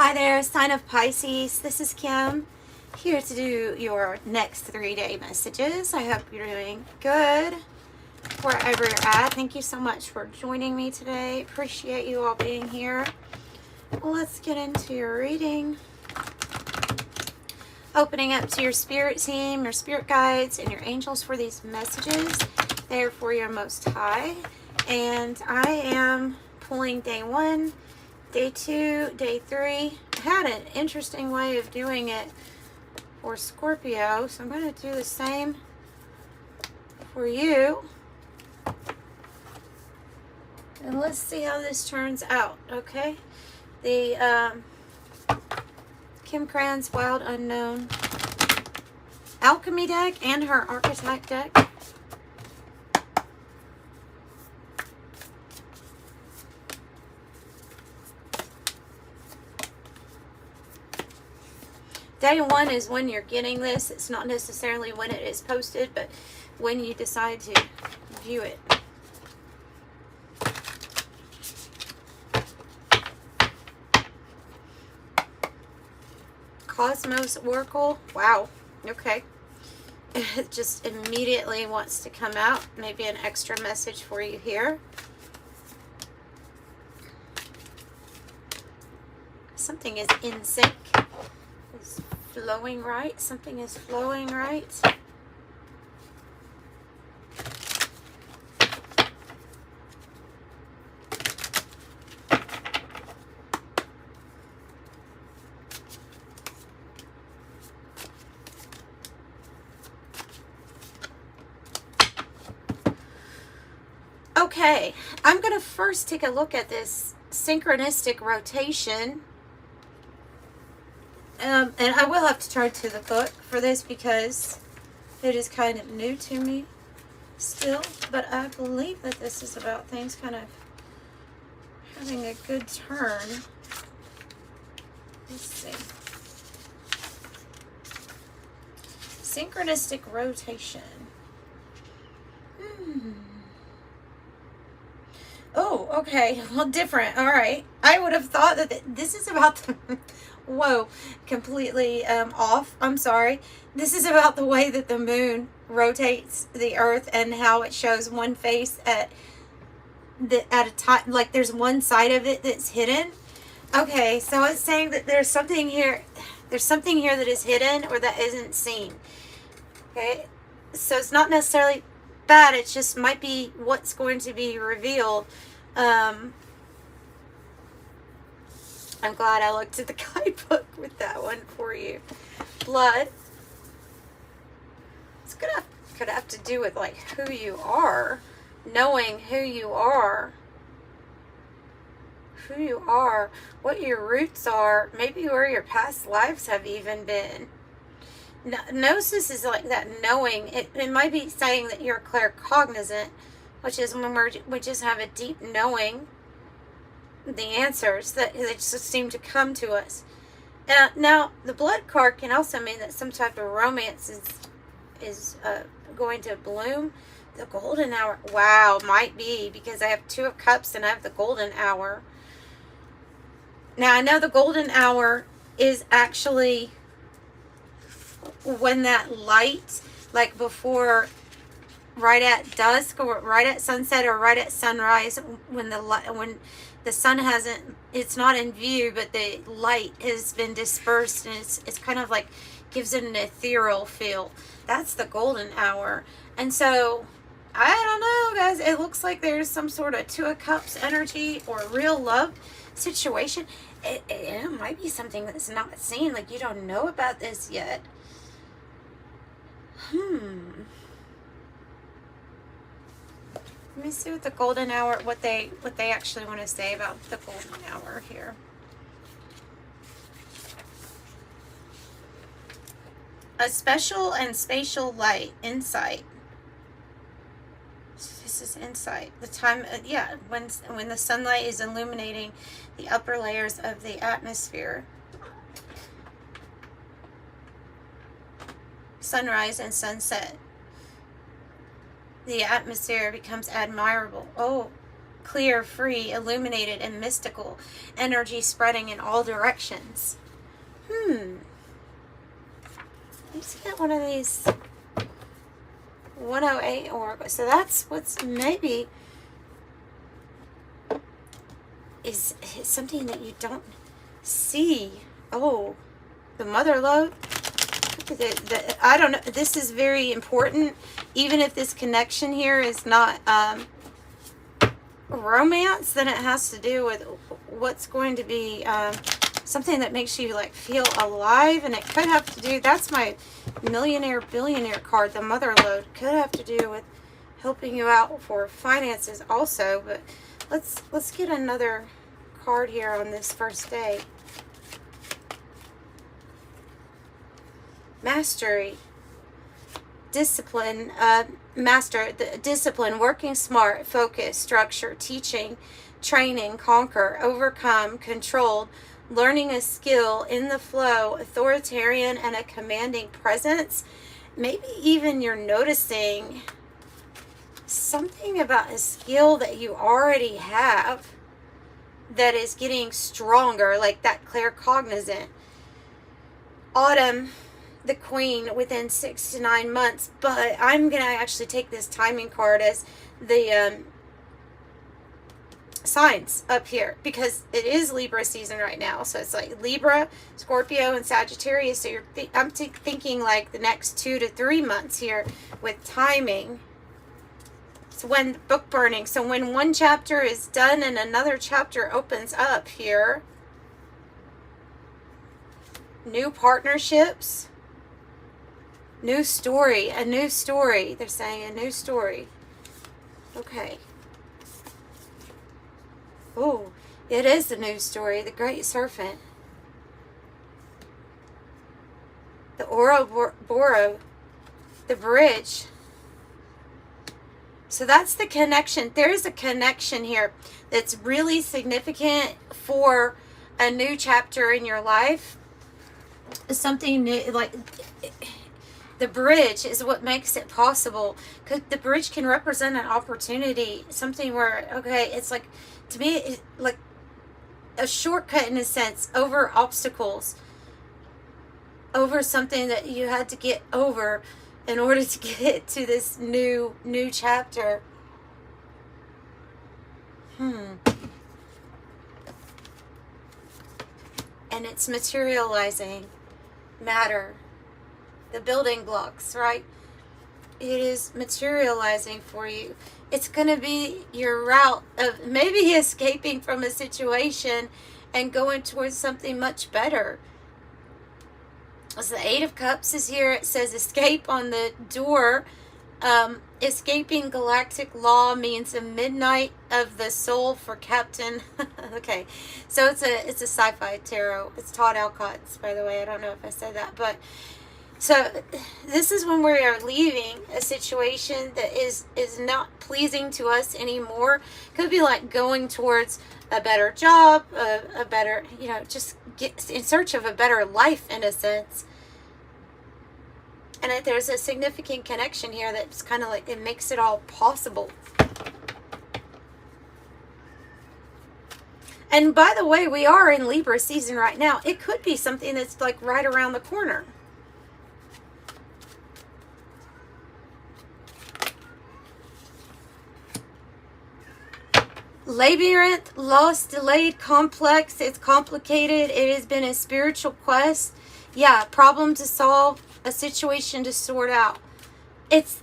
Hi there, sign of Pisces. This is Kim, here to do your next 3-day messages. I hope you're doing good wherever you're at. Thank you so much for joining me today. Appreciate you all being here. Well, let's get into your reading. Opening up to your spirit team, your spirit guides, and your angels for these messages. They are for your Most High. And I am pulling day 1, day 2, day 3. I had an interesting way of doing it for Scorpio, so I'm going to do the same for you. And let's see how this turns out, okay? The Krans Wild Unknown alchemy deck and her archetype deck. Day 1 is when you're getting this. It's not necessarily when it is posted, but when you decide to view it. Cosmos Oracle. Wow. Okay. It just immediately wants to come out. Maybe an extra message for you here. Something is in sync. It's flowing right. Something is flowing right. Okay, I'm going to first take a look at this synchronistic rotation. And I will have to turn to the book for this because it is kind of new to me still. But I believe that this is about things kind of having a good turn. Let's see. Synchronistic rotation. Oh, okay. Well, different. All right. I would have thought that this is about the... Whoa. Completely off. I'm sorry. This is about the way that the moon rotates the earth and how it shows one face at a time. Like there's one side of it that's hidden. Okay. So it's saying that there's something here. There's something here that is hidden or that isn't seen. Okay. So it's not necessarily bad. It just might be what's going to be revealed. I'm glad I looked at the guidebook with that one for you. Blood. It's gonna have to do with like who you are, knowing who you are, what your roots are, maybe where your past lives have even been. Gnosis is like that knowing. It might be saying that you're claircognizant, which is when we just have a deep knowing the answers that just seem to come to us. Now, the blood card can also mean that some type of romance is going to bloom. The golden hour, wow, might be, because I have 2 of cups and I have the golden hour. Now, I know the golden hour is actually when that light, like before, right at dusk or right at sunset or right at sunrise, when the sun it's not in view, but the light has been dispersed and it's kind of like gives it an ethereal feel. That's the golden hour. And so I don't know, guys, it looks like there's some sort of 2 of cups energy or real love situation. It might be something that's not seen, like you don't know about this yet. Let me see what the golden hour, what they actually want to say about the golden hour here. A special and spatial light, insight. This is insight. The time, when the sunlight is illuminating the upper layers of the atmosphere. Sunrise and sunset. The atmosphere becomes admirable. Oh, clear, free, illuminated, and mystical. Energy spreading in all directions. Let's get one of these 108 oracles. So that's what's maybe is something that you don't see. Oh, the mother lode. I don't know. This is very important. Even if this connection here is not romance, then it has to do with what's going to be something that makes you like feel alive. And it could have to do, that's my millionaire billionaire card, the mother lode. Could have to do with helping you out for finances also. But let's get another card here on this first day. Mastery, discipline, master, the discipline, working smart, focus, structure, teaching, training, conquer, overcome, controlled, learning a skill, in the flow, authoritarian, and a commanding presence. Maybe even you're noticing something about a skill that you already have that is getting stronger, like that claircognizant. Autumn, the queen, within 6 to 9 months. But I'm going to actually take this timing card as the signs up here, because it is Libra season right now. So it's like Libra, Scorpio, and Sagittarius. So I'm thinking like the next 2 to 3 months here with timing. So when book burning, so when one chapter is done and another chapter opens up here. New partnerships, new story, a new story. They're saying a new story. Okay. Oh, it is the new story. The Great Serpent. The Ouroboros. The bridge. So that's the connection. There is a connection here that's really significant for a new chapter in your life. Something new, like the bridge is what makes it possible. Because the bridge can represent an opportunity, something where, okay, it's like, to me, it's like a shortcut in a sense over obstacles, over something that you had to get over in order to get to this new chapter. And it's materializing matter, the building blocks, right? It is materializing for you. It's going to be your route of maybe escaping from a situation and going towards something much better. As the Eight of Cups is here, it says escape on the door. Escaping galactic law means a midnight of the soul for Captain. Okay, so it's a sci-fi tarot. It's Todd Alcott's, by the way. I don't know if I said that, but so this is when we are leaving a situation that is not pleasing to us anymore. Could be like going towards a better job, a better, just get in search of a better life in a sense. And there's a significant connection here that's kind of like, it makes it all possible. And by the way, we are in Libra season right now. It could be something that's like right around the corner. Labyrinth, lost, delayed, complex. It's complicated. It has been a spiritual quest. Yeah, problem to solve, a situation to sort out. It's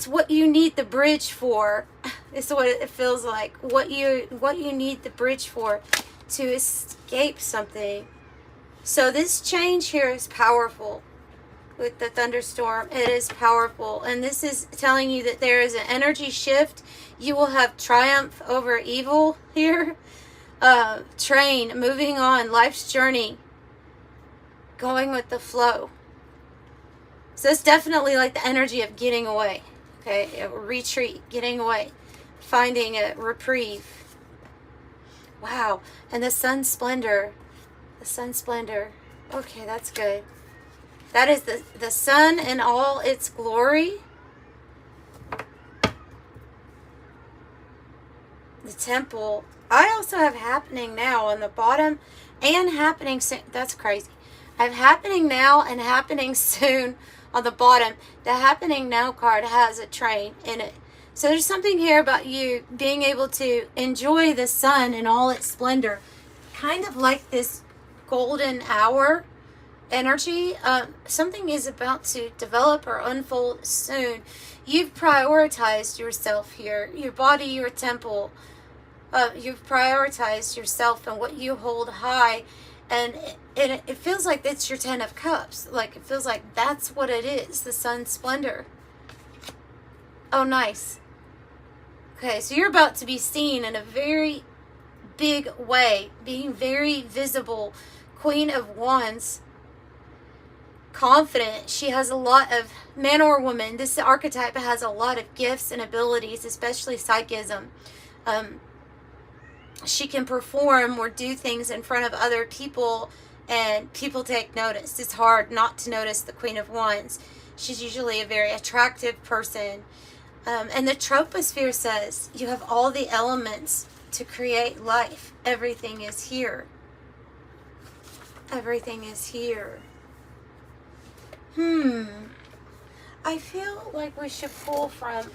what you need the bridge for. It's what it feels like. What you need the bridge for, to escape something. So this change here is powerful. With the thunderstorm, it is powerful. And this is telling you that there is an energy shift. You will have triumph over evil here. Train, moving on, life's journey. Going with the flow. So it's definitely like the energy of getting away. Okay, a retreat, getting away. Finding a reprieve. Wow. And the sun splendor. The sun splendor. Okay, that's good. That is the sun in all its glory. The Temple. I also have happening now on the bottom and happening soon. That's crazy. I have happening now and happening soon on the bottom. The happening now card has a train in it. So there's something here about you being able to enjoy the sun in all its splendor. Kind of like this golden hour energy. Something is about to develop or unfold soon. You've prioritized yourself here. Your body, your temple. You've prioritized yourself and what you hold high. And it feels like it's your 10 of Cups. Like, it feels like that's what it is. The sun's splendor. Oh, nice. Okay, so you're about to be seen in a very big way. Being very visible. Queen of Wands. Confident. She has a lot of, man or woman, this archetype has a lot of gifts and abilities, especially psychism. She can perform or do things in front of other people and people take notice. It's hard not to notice the Queen of Wands. She's usually a very attractive person. And the troposphere says you have all the elements to create life. Everything is here. Everything is here. I feel like we should pull from,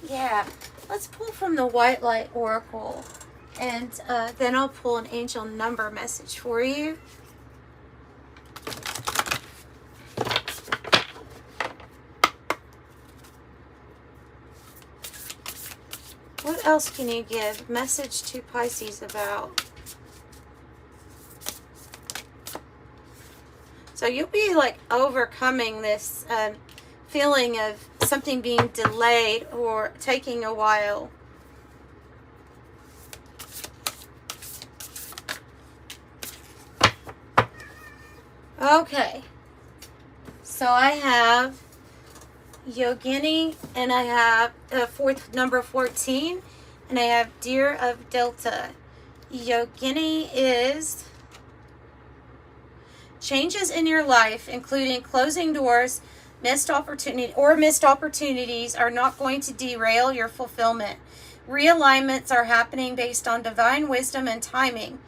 let's pull from the White Light Oracle. And then I'll pull an angel number message for you. What else can you give message to Pisces about? So you'll be like overcoming this feeling of something being delayed or taking a while. Okay. So I have Yogini, and I have number 14, and I have Deer of Delta. Yogini is changes in your life, including closing doors, missed opportunities are not going to derail your fulfillment. Realignments are happening based on divine wisdom and timing.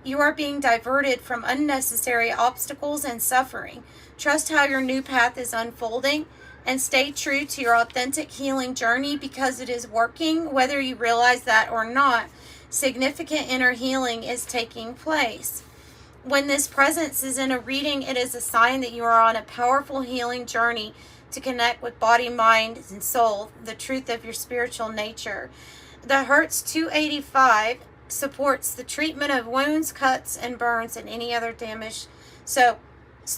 You are being diverted from unnecessary obstacles and suffering. Trust how your new path is unfolding and stay true to your authentic healing journey because it is working, whether you realize that or not. Significant inner healing is taking place. When this presence is in a reading, it is a sign that you are on a powerful healing journey to connect with body, mind, and soul, the truth of your spiritual nature. The Hertz 285 supports the treatment of wounds, cuts, and burns and any other damage. So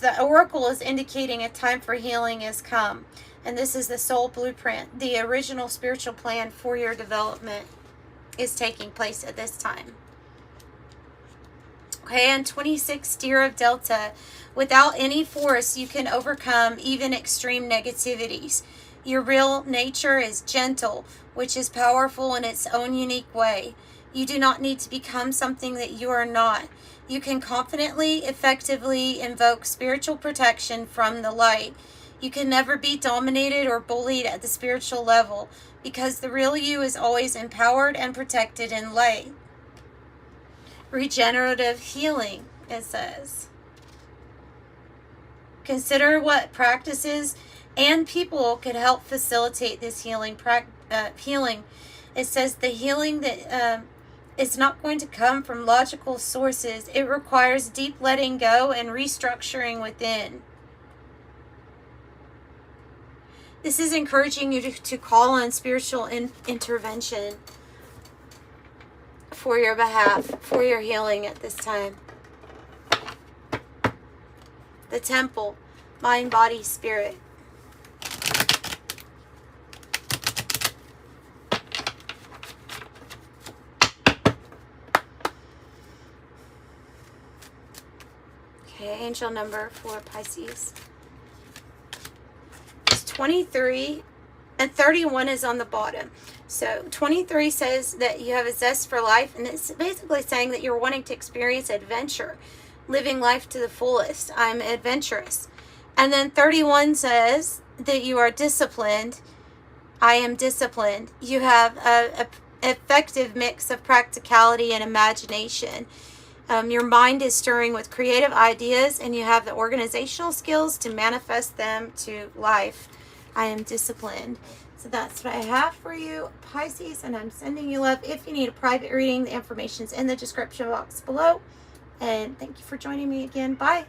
the oracle is indicating a time for healing has come. And this is the soul blueprint. The original spiritual plan for your development is taking place at this time. Okay, and 26, Deer of Delta. Without any force, you can overcome even extreme negativities. Your real nature is gentle, which is powerful in its own unique way. You do not need to become something that you are not. You can confidently, effectively invoke spiritual protection from the light. You can never be dominated or bullied at the spiritual level because the real you is always empowered and protected in light. Regenerative healing, it says. Consider what practices and people could help facilitate this healing. It says the healing that is not going to come from logical sources. It requires deep letting go and restructuring within. This is encouraging you to call on spiritual intervention for your behalf, for your healing at this time. The Temple, mind, body, spirit. Okay, angel number for Pisces. It's 23, and 31 is on the bottom. So 23 says that you have a zest for life, and it's basically saying that you're wanting to experience adventure, living life to the fullest. I'm adventurous. And then 31 says that you are disciplined. I am disciplined. You have effective mix of practicality and imagination. Your mind is stirring with creative ideas, and you have the organizational skills to manifest them to life. I am disciplined. So that's what I have for you, Pisces, and I'm sending you love. If you need a private reading, the information is in the description box below. And thank you for joining me again. Bye.